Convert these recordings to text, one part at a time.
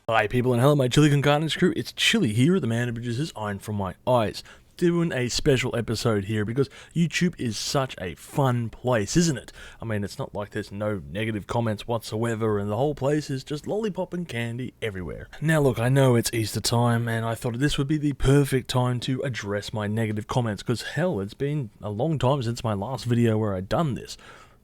Hi people and hello my Chilli con Carnage crew, it's Chilli here, the man who produces Iron From My Eyes. Doing a special episode here because YouTube is such a fun place, isn't it? I mean, it's not like there's no negative comments whatsoever and the whole place is just lollipop and candy everywhere. Now look, I know it's Easter time and I thought this would be the perfect time to address my negative comments because hell, it's been a long time since my last video where I'd done this.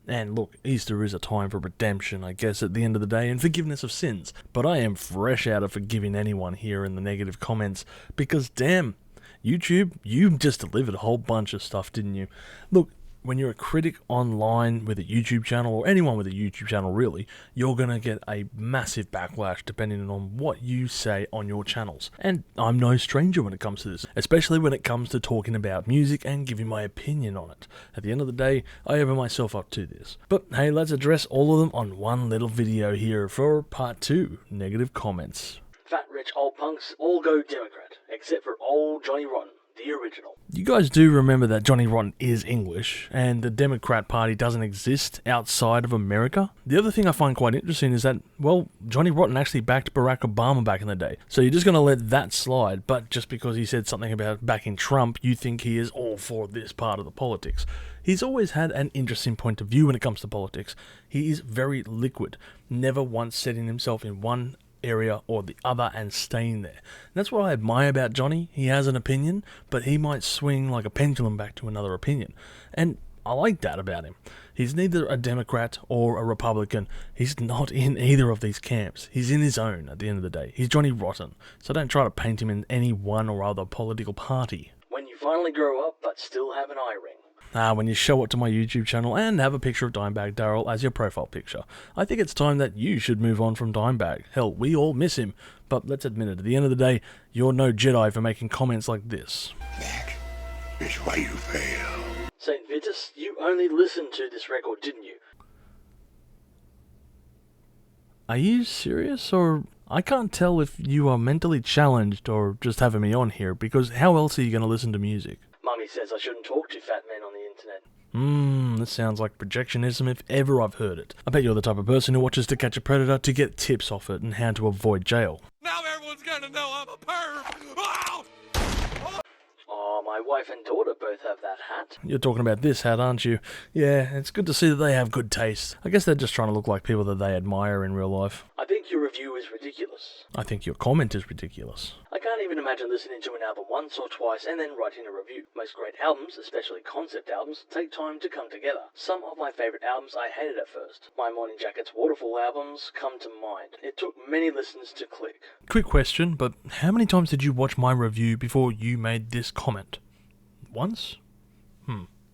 And look, Easter is a time for redemption, I guess, at the end of the day, and forgiveness of sins. But I am fresh out of forgiving anyone here in the negative comments, because damn, YouTube, you just delivered a whole bunch of stuff, didn't you? Look, when you're a critic online with a YouTube channel, or anyone with a YouTube channel really, you're going to get a massive backlash depending on what you say on your channels. And I'm no stranger when it comes to this, especially when it comes to talking about music and giving my opinion on it. At the end of the day, I open myself up to this. But hey, let's address all of them on one little video here for part 2, negative comments. Fat rich old punks all go Democrat, except for old Johnny Rotten, the original. You guys do remember that Johnny Rotten is English, and the Democrat Party doesn't exist outside of America? The other thing I find quite interesting is that, well, Johnny Rotten actually backed Barack Obama back in the day. So you're just going to let that slide, but just because he said something about backing Trump, you think he is all for this part of the politics. He's always had an interesting point of view when it comes to politics. He is very liquid, never once setting himself in one area or the other and staying there. And that's what I admire about Johnny. He has an opinion, but he might swing like a pendulum back to another opinion. And I like that about him. He's neither a Democrat or a Republican. He's not in either of these camps. He's in his own at the end of the day. He's Johnny Rotten. So don't try to paint him in any one or other political party. When you finally grow up but still have an eye ring. When you show up to my YouTube channel and have a picture of Dimebag Darrell as your profile picture. I think it's time that you should move on from Dimebag. Hell, we all miss him. But let's admit it, at the end of the day, you're no Jedi for making comments like this. That is why you fail. St. Vitus, you only listened to this record, didn't you? Are you serious? Or I can't tell if you are mentally challenged or just having me on here, because how else are you going to listen to music? Mummy says I shouldn't talk to fat men on the internet. This sounds like projectionism if ever I've heard it. I bet you're the type of person who watches To Catch a Predator to get tips off it and how to avoid jail. Now everyone's gonna know I'm a perv! Wow! Oh, my wife and daughter both have that hat. You're talking about this hat, aren't you? Yeah, it's good to see that they have good taste. I guess they're just trying to look like people that they admire in real life. I think your review is ridiculous. I think your comment is ridiculous. I can't even imagine listening to an album once or twice and then writing a review. Most great albums, especially concept albums, take time to come together. Some of my favourite albums I hated at first. My Morning Jacket's Waterfall albums come to mind. It took many listens to click. Quick question, but how many times did you watch my review before you made this comment? Once?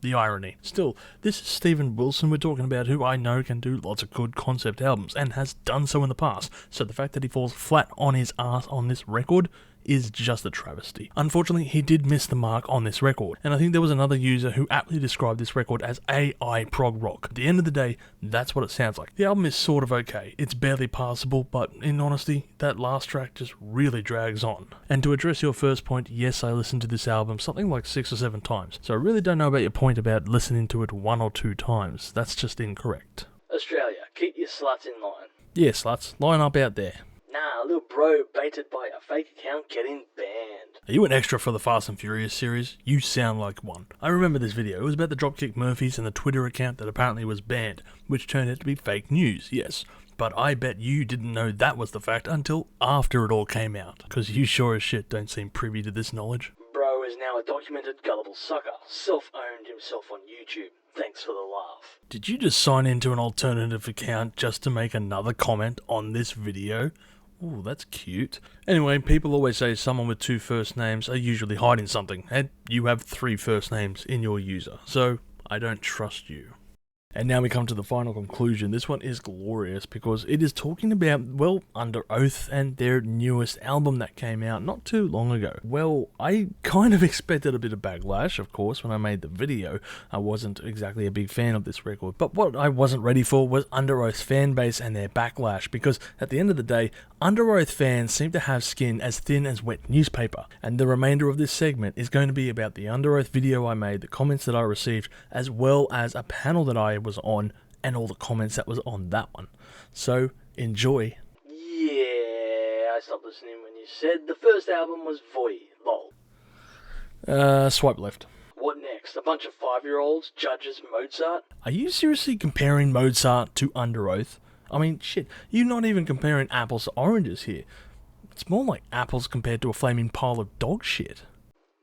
The irony. Still, this is Steven Wilson we're talking about, who I know can do lots of good concept albums and has done so in the past, so the fact that he falls flat on his ass on this record is just a travesty. Unfortunately, he did miss the mark on this record, and I think there was another user who aptly described this record as AI prog rock. At the end of the day, that's what it sounds like. The album is sort of okay. It's barely passable, but in honesty, that last track just really drags on. And to address your first point, yes, I listened to this album something like 6 or 7 times, so I really don't know about your point about listening to it 1 or 2 times. That's just incorrect. Australia, keep your sluts in line. Yeah, sluts, line up out there. Nah, little bro baited by a fake account getting banned. Are you an extra for the Fast and Furious series? You sound like one. I remember this video. It was about the Dropkick Murphys and the Twitter account that apparently was banned, which turned out to be fake news, yes. But I bet you didn't know that was the fact until after it all came out, because you sure as shit don't seem privy to this knowledge. Bro is now a documented gullible sucker, self-owned himself on YouTube. Thanks for the laugh. Did you just sign into an alternative account just to make another comment on this video? Ooh, that's cute. Anyway, people always say someone with 2 first names are usually hiding something, and you have 3 first names in your user, so I don't trust you. And now we come to the final conclusion. This one is glorious because it is talking about, well, Under Oath and their newest album that came out not too long ago. Well, I kind of expected a bit of backlash, of course, when I made the video. I wasn't exactly a big fan of this record. But what I wasn't ready for was Under Oath's fan base and their backlash, because at the end of the day, Under Oath fans seem to have skin as thin as wet newspaper. And the remainder of this segment is going to be about the Under Oath video I made, the comments that I received, as well as a panel that I was on and all the comments that was on that one. So enjoy. Yeah, I stopped listening when you said the first album was Voy, lol. Swipe left. What next? A bunch of 5-year-olds judges Mozart? Are you seriously comparing Mozart to Under Oath? I mean, shit, you're not even comparing apples to oranges here. It's more like apples compared to a flaming pile of dog shit.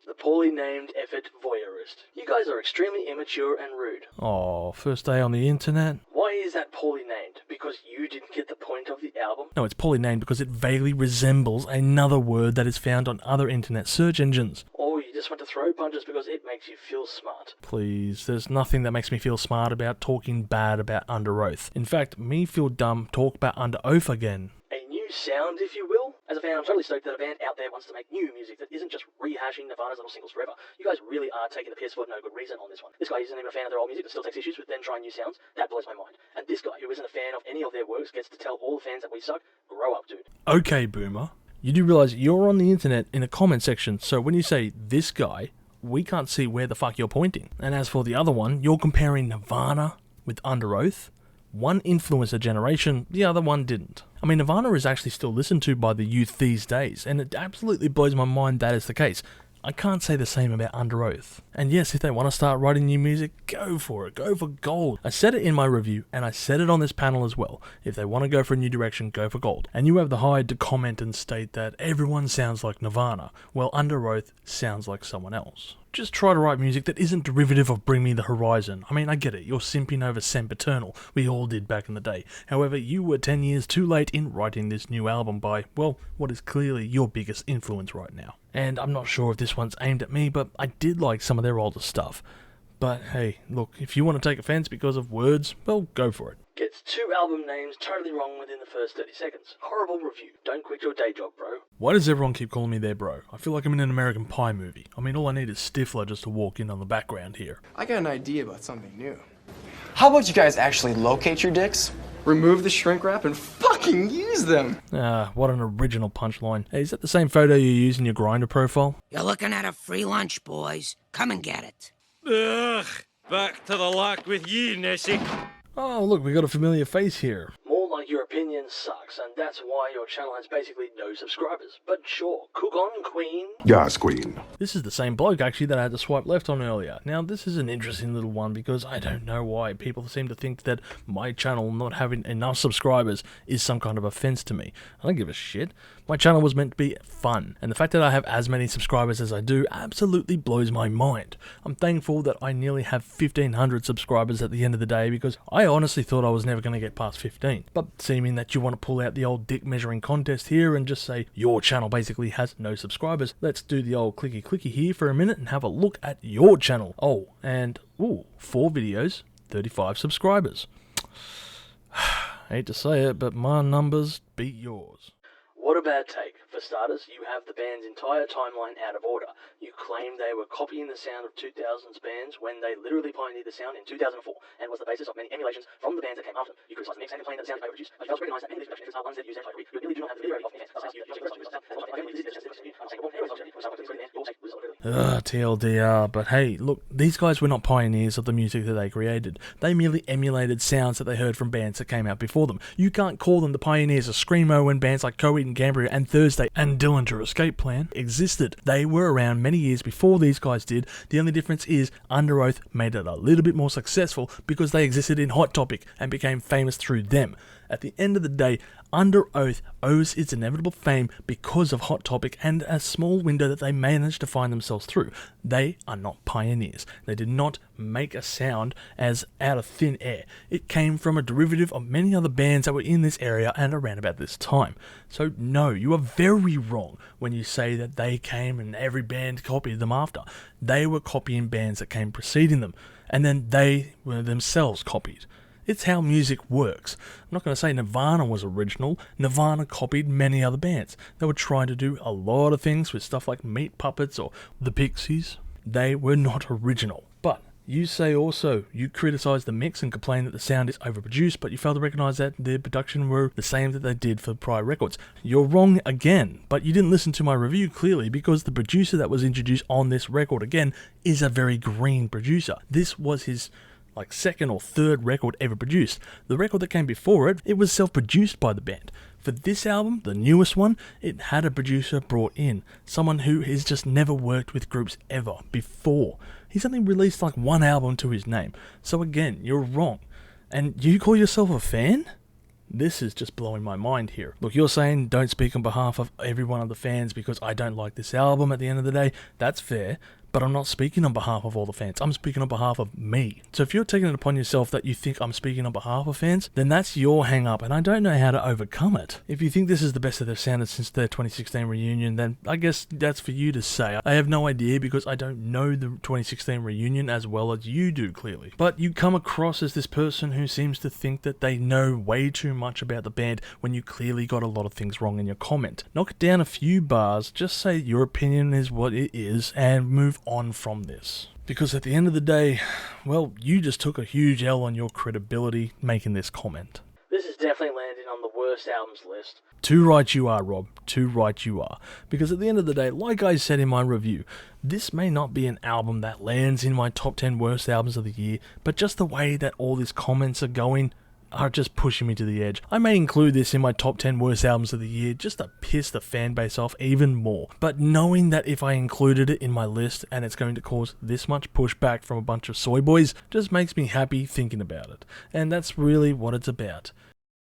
The poorly named effort voyeurist. You guys are extremely immature and rude. Oh, first day on the internet? Why is that poorly named? Because you didn't get the point of the album? No, it's poorly named because it vaguely resembles another word that is found on other internet search engines. Or you just want to throw punches because it makes you feel smart. Please, there's nothing that makes me feel smart about talking bad about Under Oath. In fact, me feel dumb talk about Under Oath again. A new sound, if you will? As a fan, I'm totally stoked that a band out there wants to make new music that isn't just rehashing Nirvana's little singles forever. You guys really are taking the piss for no good reason on this one. This guy isn't even a fan of their old music but still takes issues with them trying new sounds. That blows my mind. And this guy, who isn't a fan of any of their works, gets to tell all the fans that we suck, grow up, dude. Okay, Boomer. You do realise you're on the internet in a comment section, so when you say this guy, we can't see where the fuck you're pointing. And as for the other one, you're comparing Nirvana with Under Oath. One influenced a generation, the other one didn't. I mean, Nirvana is actually still listened to by the youth these days, and it absolutely blows my mind that is the case. I can't say the same about Under Oath. And yes, if they want to start writing new music, go for it. Go for gold. I said it in my review, and I said it on this panel as well. If they want to go for a new direction, go for gold. And you have the hide to comment and state that everyone sounds like Nirvana, while Under Oath sounds like someone else. Just try to write music that isn't derivative of Bring Me the Horizon. I mean, I get it, you're simping over Sempiternal. We all did back in the day. However, you were 10 years too late in writing this new album by, well, what is clearly your biggest influence right now. And I'm not sure if this one's aimed at me, but I did like some of their older stuff. But hey, look, if you want to take offense because of words, well, go for it. Gets 2 album names totally wrong within the first 30 seconds. Horrible review. Don't quit your day job, bro. Why does everyone keep calling me their bro? I feel like I'm in an American Pie movie. I mean, all I need is Stifler just to walk in on the background here. I got an idea about something new. How about you guys actually locate your dicks? Remove the shrink wrap and fucking use them! Ah, what an original punchline. Hey, is that the same photo you use in your Grindr profile? You're looking at a free lunch, boys. Come and get it. Ugh, back to the lock with ye, Nessie. Oh, look, we got a familiar face here. More like your opinion sucks, and that's why your channel has basically no subscribers. But sure, cook on, queen. Yes, Queen. This is the same bloke, actually, that I had to swipe left on earlier. Now, this is an interesting little one because I don't know why people seem to think that my channel not having enough subscribers is some kind of offense to me. I don't give a shit. My channel was meant to be fun, and the fact that I have as many subscribers as I do absolutely blows my mind. I'm thankful that I nearly have 1,500 subscribers at the end of the day because I honestly thought I was never going to get past 15. But seeming that you want to pull out the old dick measuring contest here and just say your channel basically has no subscribers, let's do the old clicky here for a minute and have a look at your channel. Oh, and 4 videos, 35 subscribers. Hate to say it, but my numbers beat yours. What a bad take. For starters, you have the band's entire timeline out of order. You claim they were copying the sound of 2000s bands when they literally pioneered the sound in 2004 and was the basis of many emulations from the bands that came after them. You criticise the mix and complain that the sound is overproduced, but you fail to recognise that many of these production efforts are ones that use anti-copy. You really do not have the video of the fans. TLDR, but hey, look, these guys were not pioneers of the music that they created. They merely emulated sounds that they heard from bands that came out before them. You can't call them the pioneers of Screamo when bands like Coheed and Cambria and Thursday and Dillinger Escape Plan existed. They were around many years before these guys did. The only difference is Under Oath made it a little bit more successful because they existed in Hot Topic and became famous through them. At the end of the day, Under Oath owes its inevitable fame because of Hot Topic and a small window that they managed to find themselves through. They are not pioneers. They did not make a sound as out of thin air. It came from a derivative of many other bands that were in this area and around about this time. So no, you are very wrong when you say that they came and every band copied them after. They were copying bands that came preceding them, and then they were themselves copied. It's how music works. I'm not going to say Nirvana was original. Nirvana copied many other bands. They were trying to do a lot of things with stuff like Meat Puppets or the Pixies. They were not original. But you say also, you criticize the mix and complain that the sound is overproduced, but you fail to recognize that the production were the same that they did for prior records. You're wrong again, but you didn't listen to my review clearly because the producer that was introduced on this record again is a very green producer. This was his like second or third record ever produced. The record that came before it, it was self-produced by the band. For this album, the newest one, it had a producer brought in, someone who has just never worked with groups ever before. He's only released like one album to his name, so again, you're wrong. And you call yourself a fan? This is just blowing my mind here. Look, you're saying don't speak on behalf of every one of the fans because I don't like this album at the end of the day. That's fair. But I'm not speaking on behalf of all the fans. I'm speaking on behalf of me. So if you're taking it upon yourself that you think I'm speaking on behalf of fans, then that's your hang up, and I don't know how to overcome it. If you think this is the best that they've sounded since their 2016 reunion, then I guess that's for you to say. I have no idea because I don't know the 2016 reunion as well as you do, clearly. But you come across as this person who seems to think that they know way too much about the band when you clearly got a lot of things wrong in your comment. Knock it down a few bars, just say your opinion is what it is, and move on from this. Because at the end of the day, well, you just took a huge L on your credibility making this comment. This is definitely landing on the worst albums list. Too right you are, Rob. Too right you are. Because at the end of the day, like I said in my review, this may not be an album that lands in my top 10 worst albums of the year, but just the way that all these comments are going are just pushing me to the edge. I may include this in my top 10 worst albums of the year just to piss the fan base off even more. But knowing that if I included it in my list and it's going to cause this much pushback from a bunch of soy boys just makes me happy thinking about it. And that's really what it's about.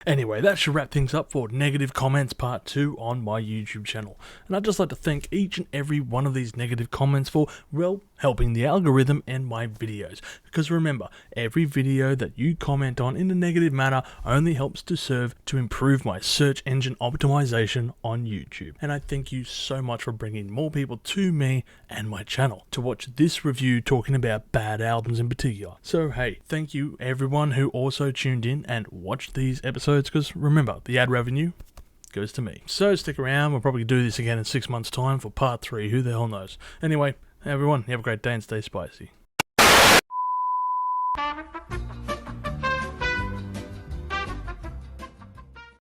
Anyway, that should wrap things up for Negative Comments Part 2 on my YouTube channel. And I'd just like to thank each and every one of these negative comments for, well, helping the algorithm and my videos. Because remember, every video that you comment on in a negative manner only helps to serve to improve my search engine optimization on YouTube. And I thank you so much for bringing more people to me and my channel to watch this review talking about bad albums in particular. So hey, thank you everyone who also tuned in and watched these episodes, because remember, the ad revenue goes to me. So stick around, we'll probably do this again in 6 months' time for part 3, who the hell knows. Anyway, everyone, have a great day and stay spicy.